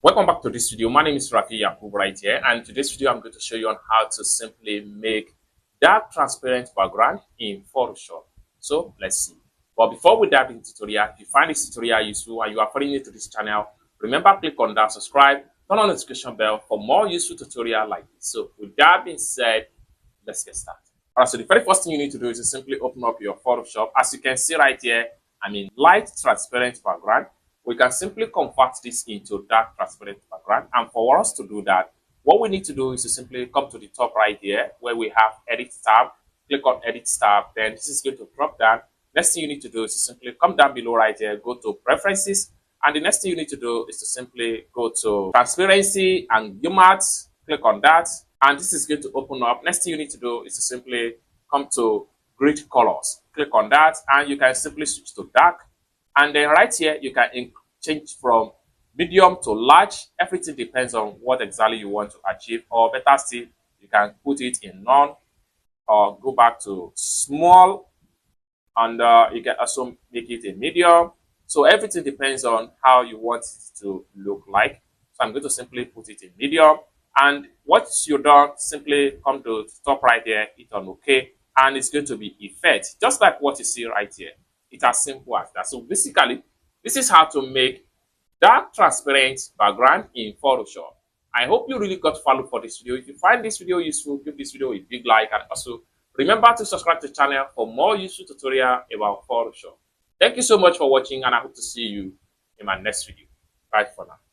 Welcome back to this video. My name is Rafi Yakub right here, and today's video I'm going to show you on how to simply make dark transparent background in Photoshop. So let's see. But before we dive into the tutorial, if you find this tutorial useful and you are following new to this channel, remember click on that subscribe, turn on the notification bell for more useful tutorial like this. So with that being said, let's get started. Alright, so the very first thing you need to do is to simply open up your Photoshop. As you can see right here, I'm in light transparent background. We can simply convert this into dark transparent background. And for us to do that, what we need to do is to simply come to the top right here where we have edit tab, click on edit tab, then this is going to drop down. Next thing you need to do is to simply come down below right here, go to preferences, and the next thing you need to do is to simply go to transparency and UMAT, click on that, and this is going to open up. Next thing you need to do is to simply come to grid colors, click on that, and you can simply switch to dark. And then right here, you can change from medium to large. Everything depends on what exactly you want to achieve. Or better still, you can put it in none or go back to small. And you can also make it a medium. So everything depends on how you want it to look like. So I'm going to simply put it in medium. And once you're done, simply come to the top right here, hit on OK. And it's going to be effect, just like what you see right here. It's as simple as that. So basically, this is how to make dark transparent background in Photoshop. I hope you really got value for this video. If you find this video useful, give this video a big like, and also remember to subscribe to the channel for more useful tutorial about Photoshop. Thank you so much for watching, and I hope to see you in my next video. Bye for now.